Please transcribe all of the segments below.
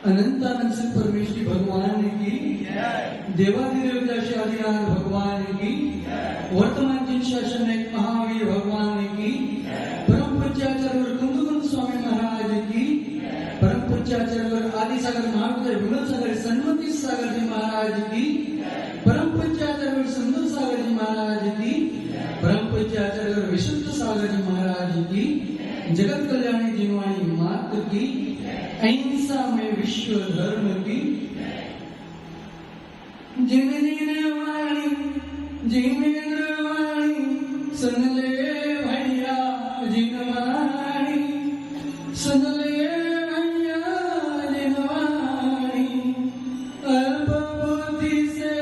अनंतानंद से परमेश्वरी भगवान की, देवाधिदेवता श्री आदिनाथ भगवान की, वर्तमान जिन शासन एक महावीर भगवान की, परम पूज्याचार्य कुंदकुंद स्वामी महाराज की, परम पूज्याचार्य आदि सागर महाविद्य विमल सागर सन्मति सागर जी महाराज की, परम पूज्याचार्य सुंदर सागर जी महाराज की, परम पूज्याचार्य विशुद्ध सागर जी महाराज की, जगत कल्याणी जीवाणी मात की, अहिंसा में विश्व धर्म की, जिनेंद्र वाणी सुन ले भैया, जिनवाणी सुन ले भैया, जिनवाणी अल्प बुद्धि से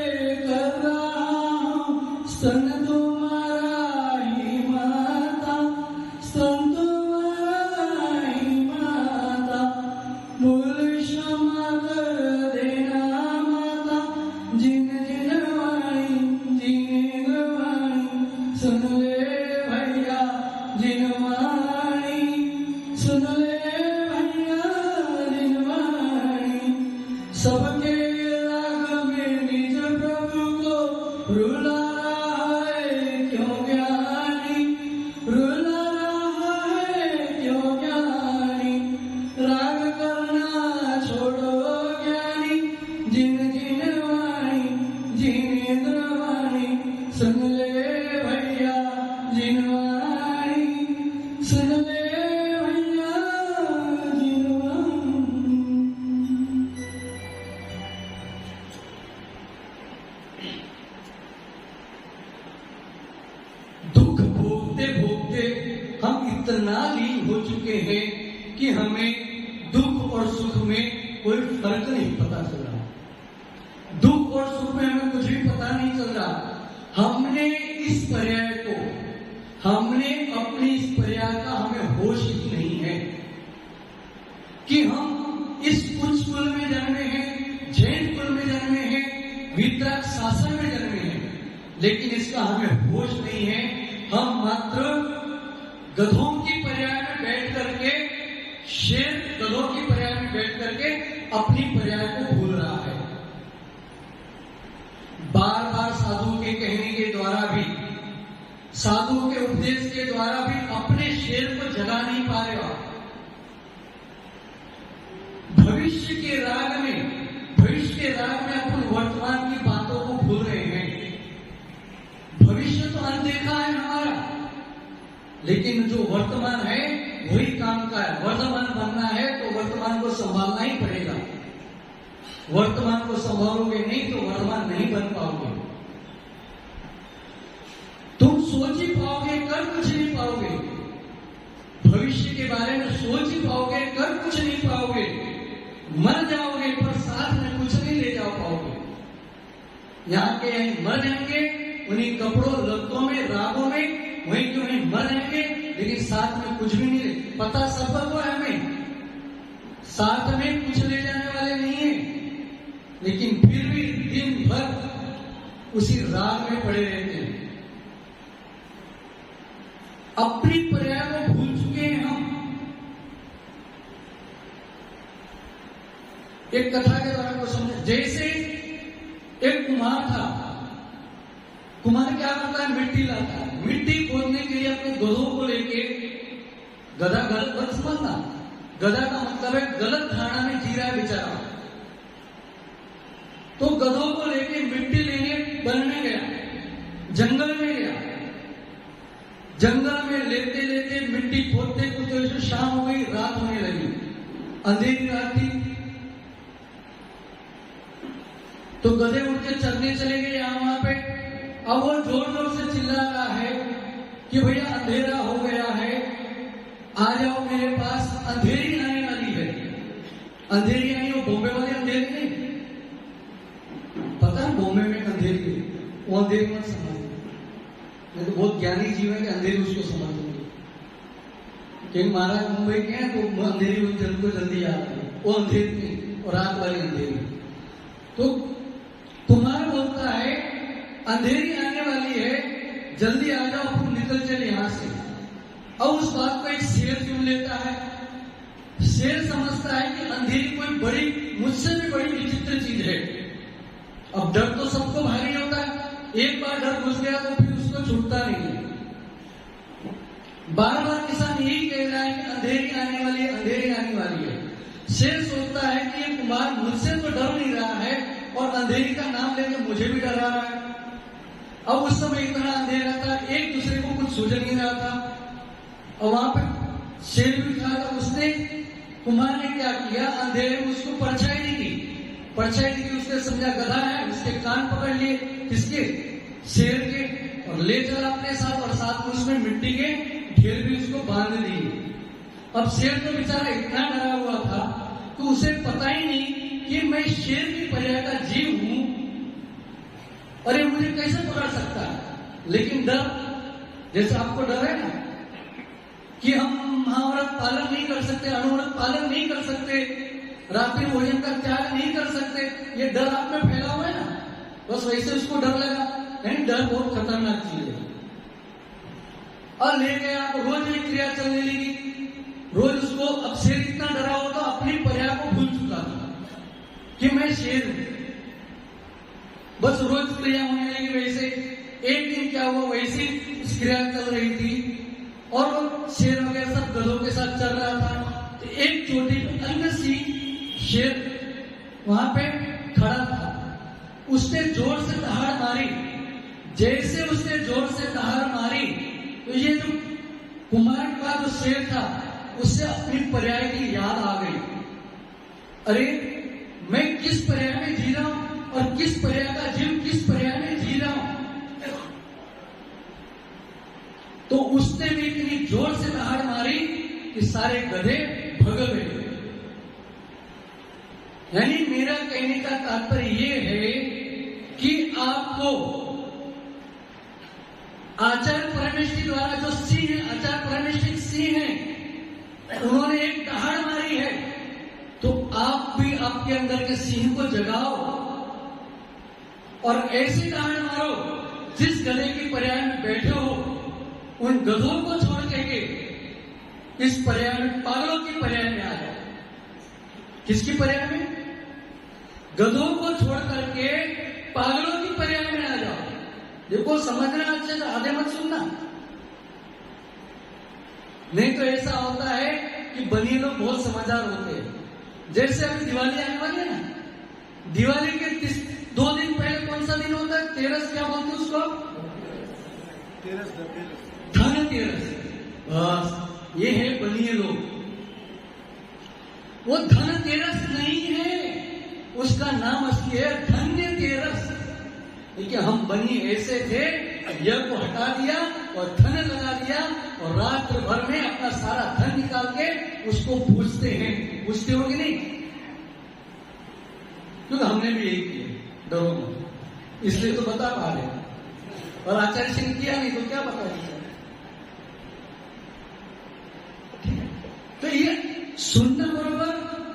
कर रहा हूं स्तन तुम्हारा ही माता, स्तन तुम्हारा ही माता, भूल क्षमा कर देना माता, जिन जिन वाणी जिनेंद्र वाणी सुन ले भैया, जिन वाणी सुन ले भैया, जिन वाणी सबके राग में निज प्रभु को रुला रहा है क्यों ज्ञानी, रुला रहा है क्यों ज्ञानी, राग करना छोड़ो ज्ञानी, जिन जिन वाणी जिनेंद्र वाणी सुन ले भैया, जिन वाणी सुन ले भैया, जिन वाणी। दुख भोगते भोगते हम इतना लीन हो चुके हैं कि हमें दुख और सुख में कोई फर्क नहीं पता चल रहा। दुख और सुख में हमें कुछ भी पता नहीं चल रहा। हमने इस पर्याय को, हमने अपनी इस पर्याय का हमें होश ही नहीं है कि हम इस उच्च कुल में जन्मे हैं, जैन कुल में जन्मे हैं, वीतराग शासन में जन्मे हैं, लेकिन इसका हमें होश नहीं है। हम मात्र गधों की पर्याय में बैठ करके, शेर गधों की पर्याय में बैठ करके अपनी पर्याय को भूल रहा है। बार बार साधु के कहने के द्वारा भी, साधु के उपदेश के द्वारा भी अपने शेर को जगा नहीं पाएगा। भविष्य के राग में अपन वर्तमान की बातों को भूल रहे हैं। भविष्य तो अनदेखा है हमारा, लेकिन जो वर्तमान है वही काम का है। वर्तमान बनना है तो वर्तमान को संभालना ही पड़ेगा। वर्तमान को संभालोगे नहीं तो वर्तमान नहीं बन पाओगे। तुम सोच ही पाओगे, कर कुछ नहीं पाओगे। भविष्य के बारे में सोच ही पाओगे, कर कुछ नहीं पाओगे। मर जाओगे पर साथ में कुछ नहीं ले जा पाओगे। यहाँ के यहीं मर जाएंगे, उन्हीं कपड़ों लत्तों में, रागों में, वहीं के वहीं मर जाएंगे, लेकिन साथ में कुछ भी नहीं ले। पता सबको है हमें, साथ में कुछ ले जाने वाले नहीं है, लेकिन फिर भी दिन भर उसी राग में पड़े रहते हैं। अपनी पर्याय को भूल चुके हैं हम। एक कथा के द्वारा को समझे, जैसे एक कुम्हार था। कुम्हार क्या करता है, मिट्टी लाता है, मिट्टी खोदने के लिए अपने गधों को लेके, गधा गलत मत समझना, गधा का मतलब है गलत धारणा में जी रहा है बेचारा, तो गधों को लेके मिट्टी लेने वन में गया, जंगल में गया, जंगल में लेते लेते मिट्टी खोदते खोदते शाम हो गई, रात होने लगी, अंधेरी रात थी, तो गधे उठ के चलने चले गए यहाँ वहां पे। अब वो जोर जोर से चिल्ला रहा है कि भैया अंधेरा हो गया है, आ जाओ मेरे पास, अंधेरी आने वाली है। अंधेरी आई, वो बॉम्बे वाली अंधेरी नहीं, पता है बॉम्बे में अंधेरी है, वो अंधेरी मत समझ, मैं तो बहुत ज्ञानी जीव है कि अंधेरी उसको समझ लूंगी, क्योंकि महाराज मुंबई के हैं तो अंधेरी को जल्दी याद है, वो अंधेरी नहीं, और रात वाली अंधेरी। तो तुम्हारा बोलता है अंधेरी आने वाली है, जल्दी आ जाओ, अपन निकल चले यहां से। और उस बात को एक शेर सुन लेता है, शेर समझता है कि अंधेरी कोई बड़ी, मुझसे भी बड़ी विचित्र चीज है। अब डर तो सबको भारी होता है, एक बार डर घुस गया तो फिर उसको छूटता नहीं है। बार बार किसान यही कह रहा है कि अंधेरी आने वाली है, अंधेरी आने वाली है। शेर सोचता है कि ये कुमार मुझसे तो डर नहीं रहा है और अंधेरी का नाम लेकर मुझे भी डरा रहा है। अब उस समय इतना अंधेरा था, एक दूसरे को कुछ सूझ नहीं रहा था, और वहां पर शेर भी था, तो उसने, कुमार ने क्या किया, अंधेरे में उसको परछाई नहीं की, परछाई नहीं की, उसने समझा गधा है, उसके कान पकड़ लिए, किसके, शेर के, और ले चला अपने साथ, और साथ में उसमें मिट्टी के ढेर भी उसको बांध दिए। अब शेर तो बेचारा इतना डरा हुआ था कि उसे पता ही नहीं कि मैं शेर की पर्याय का जीव हूं, अरे मुझे कैसे पकड़ सकता है। लेकिन डर, जैसे आपको डर है ना कि हम महाव्रत पालन नहीं कर सकते, अनुव्रत पालन नहीं कर सकते, रात्रि भोजन का त्याग नहीं कर सकते, ये डर आप में फैला हुआ है ना, बस वैसे उसको डर लगा। नहीं, डर बहुत खतरनाक चीज है। और ले गया, रोज एक क्रिया चलने लगी, रोज उसको, अब शेर इतना डरा हुआ था, अपनी पर्याय को भूल चुका था कि मैं शेर हूं, बस रोज क्रिया होने लगी वैसे। एक दिन क्या हुआ, वैसे क्रिया चल रही थी और वो शेर वगैरह सब गधों के साथ चल रहा था, तो एक चोटी पे अन्य सी शेर वहां पे खड़ा था, उसने जोर से दहाड़ मारी। जैसे उसने जोर से दहाड़ मारी तो ये जो कुमार का जो शेर था, उससे अपनी पर्याय की याद आ गई, अरे मैं किस पर्याय में जी रहा हूं और किस पर्याय का जीव किस पर्याय में जी रहा हूं। तो उसने भी इतनी जोर से दहाड़ मारी कि सारे गधे भग गए। यानी मेरा कहने का तात्पर्य यह है कि आपको आचार्य परमेष्ठी द्वारा जो सिंह है, आचार्य परमेष्ठी सिंह है, उन्होंने एक दहाड़ मारी है, तो आप भी आपके अंदर के सिंह को जगाओ और ऐसी दहाड़ मारो जिस गधे की पर्याय में बैठे हो, उन गधों को छोड़ के इस पर्याय में, पागलों की पर्याय में आ जाओ। किसकी पर्याय में? गधों को छोड़ करके पागलों की पर्याय में आ जाओ। देखो, समझना अच्छे से, आधे मत सुनना, नहीं तो ऐसा होता है कि बनिए लोग बहुत समझदार होते हैं। जैसे अभी दिवाली आने वाली है ना, दिवाली के 2 दिन पहले कौन सा दिन होता है? तेरस, क्या बोलते हैं उसको? धनतेरस। बस ये है बनिए लोग। वो धनतेरस नहीं है, उसका नाम असली है धन्यतेरस। देखिए, हम बनी ऐसे थे, यज्ञ को हटा दिया और धन लगा दिया और रात्र भर में अपना सारा धन निकाल के उसको पूजते हैं। पूजते हो कि नहीं? क्योंकि हमने भी यही किया, डरो मत, इसलिए तो बता पा रहे हैं। और आचार्य सिंह किया नहीं तो क्या बता रहे? तो ये सुनना बरोबर,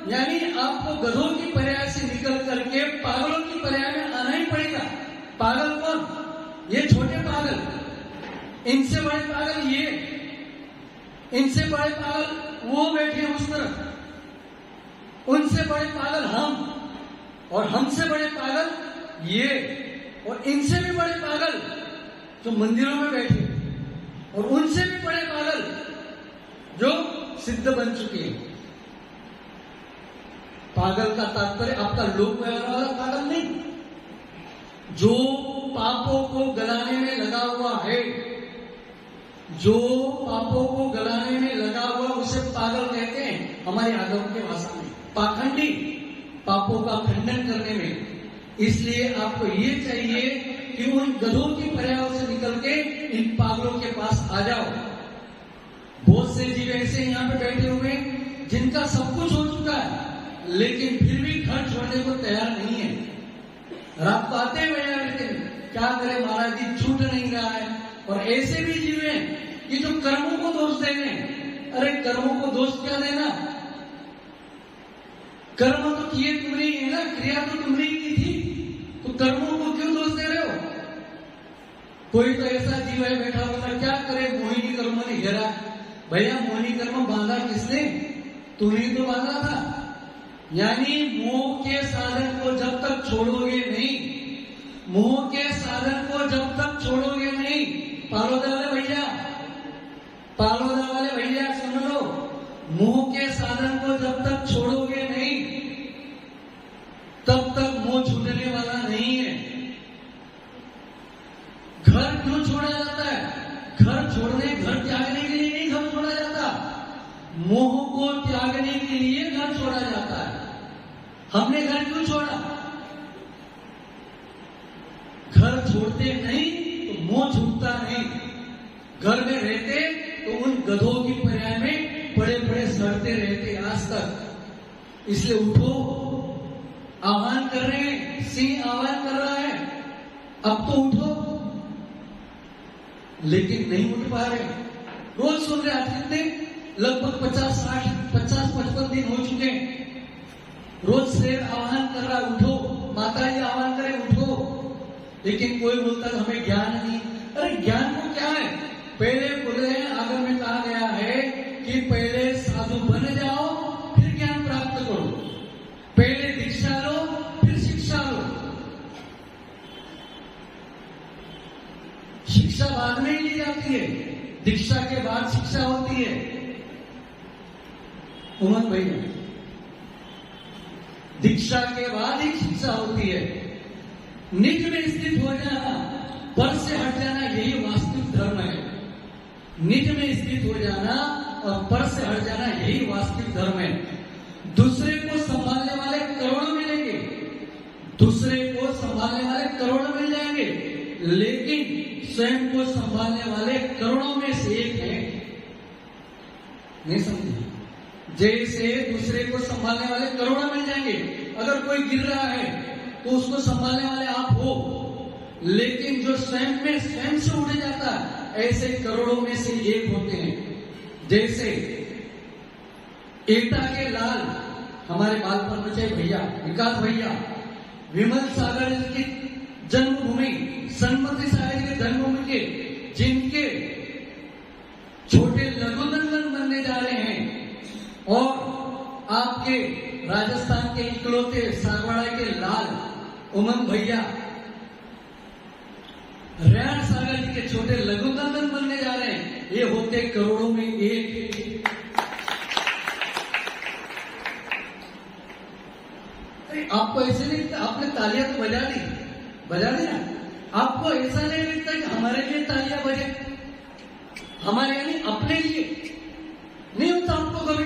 यानी आपको गधों की पर्याय से निकल करके पागलों की पर्याय में आना ही पड़ेगा। पागल कौन? ये छोटे पागल, इनसे बड़े पागल ये, इनसे बड़े पागल वो बैठे उस तरफ, उनसे बड़े पागल हम, और हमसे बड़े पागल ये, और इनसे भी बड़े पागल जो मंदिरों में बैठे और उनसे भी बड़े पागल जो सिद्ध बन चुके हैं। पागल का तात्पर्य आपका लोक व्यवहार वाला पागल नहीं, जो पापों को गलाने में लगा हुआ है, जो पापों को गलाने में लगा हुआ उसे पागल कहते हैं हमारे आगम के भाषा में। पाखंडी, पापों का खंडन करने में। इसलिए आपको ये चाहिए कि उन गधों की पर्यायों से निकल के इन पागलों के पास आ जाओ। बहुत से जीव ऐसे यहाँ पे बैठे हुए जिनका सब कुछ हो चुका है लेकिन फिर भी घर छोड़ने को तैयार नहीं है। रात को आते हैं भैया बेटे, क्या करे महाराज जी, छूट नहीं रहा है। और ऐसे भी जीव हैं कि जो कर्मों को दोष दे रहे हैं। अरे कर्मों को दोष क्या देना, कर्म तो किए तुमने ही है ना, क्रिया तो तुमने ही की थी, तो कर्मों को क्यों दोष दे रहे हो। कोई तो ऐसा जीव है बैठा होता, क्या करे मोहिनी कर्म ने घेरा। भैया मोहिनी कर्म बांधा किसने, तूने तो बांधा था। यानी मोह के साधन को जब तक छोड़ोगे नहीं, मोह के साधन को जब तक छोड़ोगे नहीं, पालोदा वाले भैया, पालोदा वाले भैया सुन लो, मोह के साधन को जब तक छोड़ोगे नहीं तब तक मोह छूटने वाला नहीं है। घर क्यों छोड़ा जाता है, घर छोड़ने, घर त्यागने के लिए नहीं घर छोड़ा जाता, मोह को त्यागने के लिए घर छोड़ा जाता है। हमने घर क्यों छोड़ा, घर छोड़ते नहीं तो मोह छूटता नहीं। घर में रहते तो उन गधों की पर्याय में बड़े बड़े सड़ते रहते आज तक। इसलिए उठो, आह्वान कर रहे हैं, सिंह आह्वान कर रहा है, अब तो उठो, लेकिन नहीं उठ पा रहे। रोज सुन रहे, आज कितने लगभग 50-55 दिन हो चुके हैं। रोज शेर आह्वान कर रहा, उठो, माता जी आह्वान करे उठो, लेकिन कोई बोलता हमें ज्ञान नहीं। अरे ज्ञान को क्या है, पहले बोले आगम में कहा गया है कि पहले साधु बन जाओ फिर ज्ञान प्राप्त करो, पहले दीक्षा लो फिर शिक्षा लो। शिक्षा बाद में ही ली जाती है, दीक्षा के बाद शिक्षा होती है। उमर भैया, दीक्षा के बाद ही शिक्षा होती है। निज में स्थित हो जाना, पर से हट जाना, यही वास्तविक धर्म है। निज में स्थित हो जाना और पर से हट जाना, यही वास्तविक धर्म है। दूसरे को संभालने वाले करोड़ों मिलेंगे, दूसरे को संभालने वाले करोड़ों मिल जाएंगे, लेकिन स्वयं को संभालने वाले करोड़ों में से एक है। नहीं समझे, जैसे दूसरे को संभालने वाले करोड़ों मिल जाएंगे, अगर कोई गिर रहा है तो उसको संभालने वाले आप हो, लेकिन जो स्वयं में स्वयं से उड़ जाता है ऐसे करोड़ों में से एक होते हैं। जैसे एटा के लाल हमारे बालपन बचे भैया, विकास भैया, विमल सागर की जन्मभूमि, सन्मति सागर की जन्मभूमि के जिनके छोटे लघुनंदन बनने जा रहे हैं, और आपके राजस्थान के इकलौते सागवाड़ा के लाल उमंग भैया, रेण सागर जी के छोटे लघुनंदन बनने जा रहे हैं, ये होते करोड़ों में एक। आपको ऐसे नहीं लगता, आपने तालियां तो बजा दी ना, आपको ऐसा नहीं लगता कि हमारे लिए तालियां बजे, हमारे यानी अपने लिए नहीं होता आपको कभी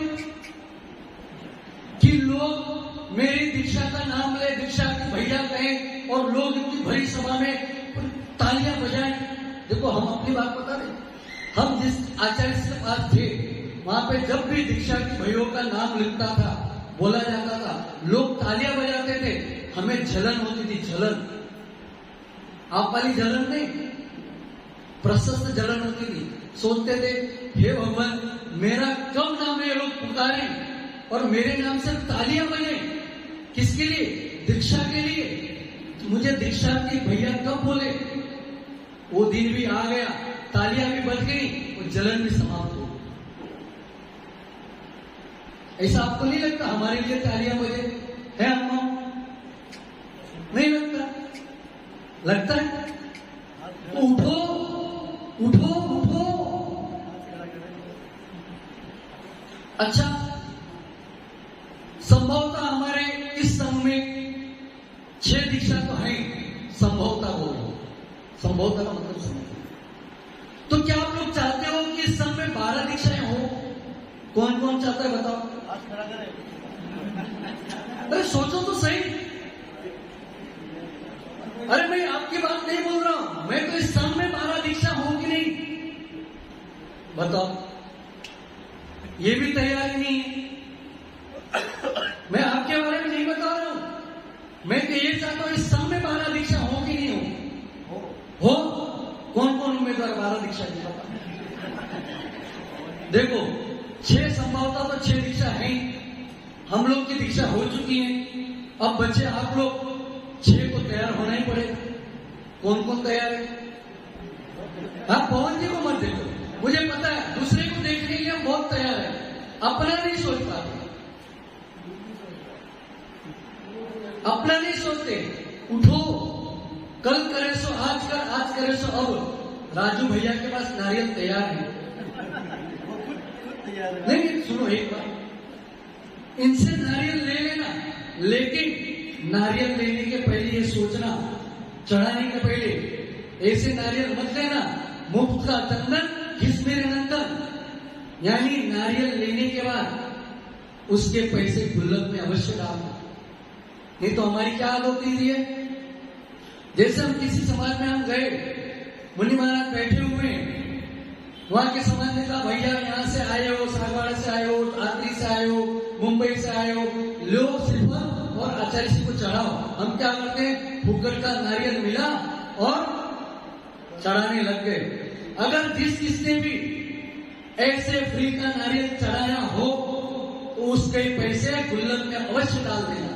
कि लोग मेरी दीक्षा का नाम ले, दीक्षा की भैया कहें और लोग इतनी भरी सभा में तालियां बजाएं। देखो हम अपनी बात बता रहे, हम जिस आचार्य के पास थे वहां पे जब भी दीक्षा की भैयों का नाम लिखता था, बोला जाता था, लोग तालियां बजाते थे, हमें जलन होती थी, जलन, आप वाली जलन नहीं, प्रशस्त जलन होती थी। सोचते थे हे भगवान, मेरा कब नाम ये लोग पुकारें और मेरे नाम से तालियां बजे, किसके लिए, दीक्षा के लिए। मुझे दीक्षा की भैया कब बोले, वो दिन भी आ गया, तालियां भी बज गई और जलन भी समाप्त हो। ऐसा आपको नहीं लगता हमारे लिए तालियां बजे है अम्मा? नहीं लगता, लगता है तो उठो, उठो उठो। अच्छा, संभवतः हमारे इस संघ में 6 दीक्षा तो है, संभवतः बोलो, संभवतः का मतलब समझो। तो क्या आप लोग चाहते हो कि इस संघ में 12 दीक्षाएं हो? कौन कौन चाहता है बताओ? अरे सोचो तो सही। अरे मैं आपकी बात नहीं बोल रहा हूं, मैं तो इस संघ में 12 दीक्षा हो कि नहीं बताओ? ये भी तैयारी नहीं है। मैं आपके बारे में नहीं बता रहा हूं, मैं तो ये चाहता हूं इस संघ में 12 दीक्षा हो कि नहीं हो? कौन कौन उम्मीदवार 12 दीक्षा की बता? देखो, 6 संभवतः तो 6 दीक्षा है, हम लोग की दीक्षा हो चुकी है। अब बच्चे आप लोग 6 को तैयार होना ही पड़ेगा। कौन कौन तैयार है? हाँ, पवन जी को मत देखो, मुझे पता है दूसरे को देखने के लिए हम बहुत तैयार है, अपना नहीं सोच पाते, अपना नहीं सोचते। उठो, कल करे सो आज कर, आज करे सो अब। राजू भैया के पास नारियल तैयार है। नहीं सुनो एक बात, इनसे नारियल ले लेना, लेकिन नारियल लेने के पहले ये सोचना, चढ़ाने के पहले ऐसे नारियल मत लेना मुफ्त का चंदन किस मेरे नंदन। यानी नारियल लेने के बाद उसके पैसे गुल्लक में अवश्य डालना, नहीं तो हमारी क्या हालत होती है। जैसे हम किसी समाज में हम गए, मुनि महाराज बैठे हुए हैं, वहां के समाज ने कहा भैया यहाँ से आए हो, सागवाड़ा से आए हो, आगरी से आए हो, मुंबई से आए हो, लो श्रीफल और आचार्य जी को चढ़ाओ। हम क्या करते हैं, फुकट का नारियल मिला और चढ़ाने लग गए। अगर जिस किसने भी ऐसे फ्री का नारियल चढ़ाया हो तो उसके पैसे गुल्लक में अवश्य डाल देना।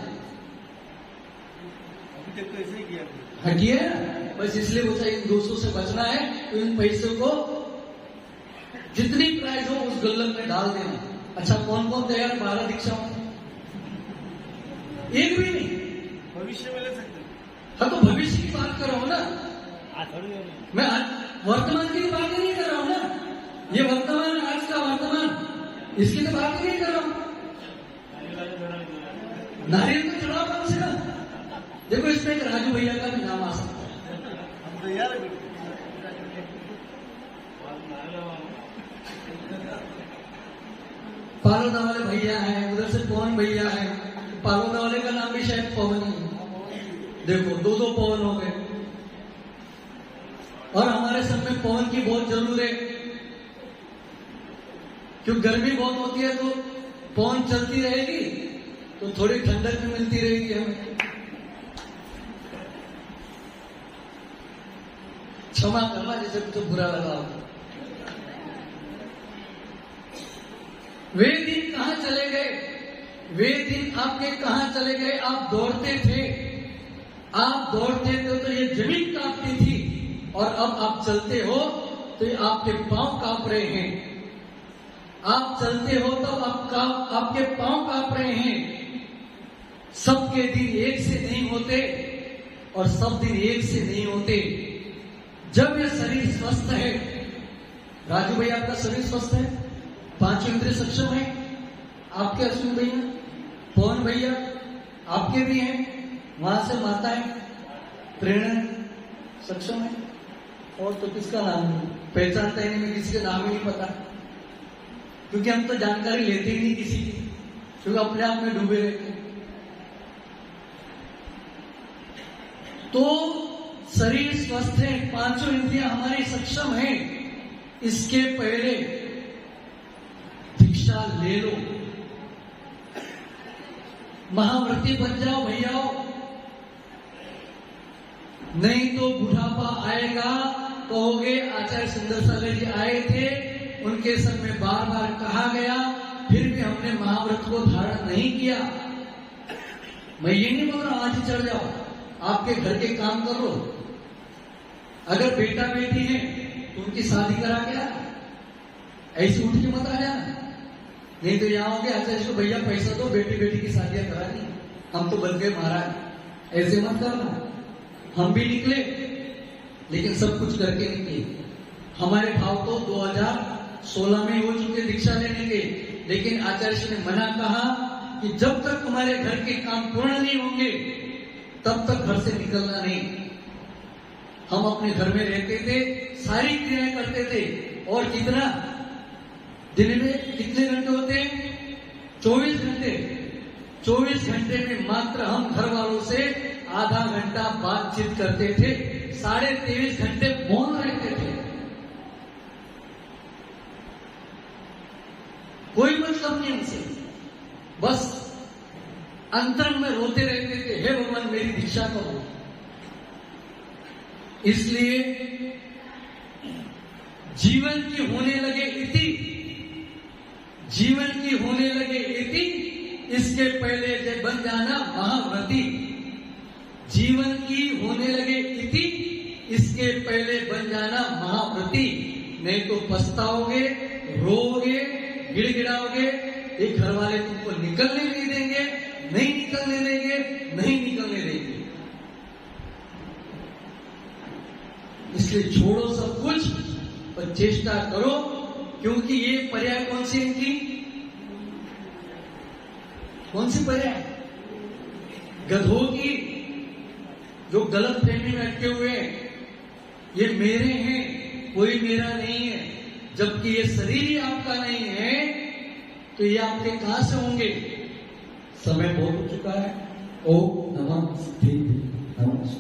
हटिए, बस इसलिए वो इन दोस्तों से बचना है, तो इन पैसों को जितनी प्राइस हो उस गुल्लक में डाल देना। अच्छा, कौन कौन तैयार 12 दीक्षाओं? एक भी नहीं, भविष्य में ले सकते। हाँ, तो भविष्य की बात कर रहा हूं ना मैं, वर्तमान की बात ही नहीं कर रहा हूं ना। ये वर्तमान, आज का वर्तमान, इसकी तो बात ही नहीं कर रहा हूं। नारियल तो चढ़ाओ कम से कम। देखो, इसमें एक राजू भैया का भी नाम आ सकता है। पालोदा वाले भैया हैं, उधर से पवन भैया है, पालोदा वाले का नाम भी शायद पवन ही है। देखो, 2 पवन हो गए। और हमारे सब में पवन की बहुत जरूरत है, क्योंकि गर्मी बहुत होती है, तो पवन चलती रहेगी तो थोड़ी ठंडक भी मिलती रहेगी हमें। क्षमा करना जैसे कुछ बुरा लगा हो। वे दिन कहां चले गए? वे दिन आपके कहां चले गए? आप दौड़ते थे, आप दौड़ते थे तो ये जमीन कांपती थी, और अब आप चलते हो तो ये आपके पांव कांप रहे हैं। आप चलते हो तो आपके पांव कांप रहे हैं। सबके दिन एक से नहीं होते और सब दिन एक से नहीं होते। जब ये शरीर स्वस्थ है, राजू भैया आपका शरीर स्वस्थ है, 5 इंद्रिय सक्षम है, आपके अश्विन भैया, पवन भैया आपके भी हैं, वहां से माता है प्रेरणा सक्षम है, और तो किसका नाम है, पहचानता ही नहीं, किसी का नाम ही नहीं पता, क्योंकि हम तो जानकारी लेते ही नहीं किसी की, क्योंकि अपने आप में डूबे रहते हैं। तो शरीर स्वस्थ है, 5 इंद्रियां हमारी सक्षम है, इसके पहले दीक्षा ले लो, महाव्रती बन जाओ भैया, नहीं तो बुढ़ापा आएगा। कहोगे आचार्य सुंदर सागर जी आए थे, उनके संग में बार बार कहा गया, फिर भी हमने महाव्रत को धारण नहीं किया। मैं ये नहीं बोल रहा आज ही चढ़ जाओ, आपके घर के काम कर लो। अगर बेटा बेटी है तो उनकी शादी करा के ऐसे उठ के मत आ जाना, नहीं तो यहाँ होगे आचार्य को भैया पैसा दो, बेटी बेटी की शादियां करा दी, हम तो बन गए महाराज। ऐसे मत करना। हम भी निकले, लेकिन सब कुछ करके निकले। हमारे भाव तो 2016 में हो चुके दीक्षा लेने के, लेकिन आचार्य जी ने मना कहा कि जब तक हमारे घर के काम पूर्ण नहीं होंगे तब तक घर से निकलना नहीं। हम अपने घर में रहते थे, सारी क्रियाएं करते थे, और कितना दिन में कितने घंटे होते हैं? 24 घंटे। 24 घंटे में मात्र हम घर वालों से आधा घंटा बातचीत करते थे, 23.5 घंटे मौन रहते थे। कोई मतलब नहीं हमसे, बस अंतरंग में रोते रहते थे, हे भगवान मेरी दीक्षा करो। इसलिए जीवन की होने लगे इति, जीवन की होने लगे इति, इसके पहले जब बन जाना महाव्रती। जीवन की होने लगे इति, इसके पहले बन जाना महाव्रती, नहीं तो पछताओगे, रोओगे, गिड़गिड़ाओगे। एक घर वाले तुमको निकलने नहीं देंगे, नहीं निकलने देंगे, नहीं निकलने देंगे। इसलिए छोड़ो सब कुछ और चेष्टा करो, क्योंकि ये पर्याय कौन सी इनकी, कौन सी पर्याय? गधों की, जो गलत फहमी में अटके हुए हैं, ये मेरे हैं, कोई मेरा नहीं है। जबकि ये शरीर ही आपका नहीं है तो ये आपके कहां से होंगे? समय बहुत हो चुका है। ओम नमः सिद्धिं नमः।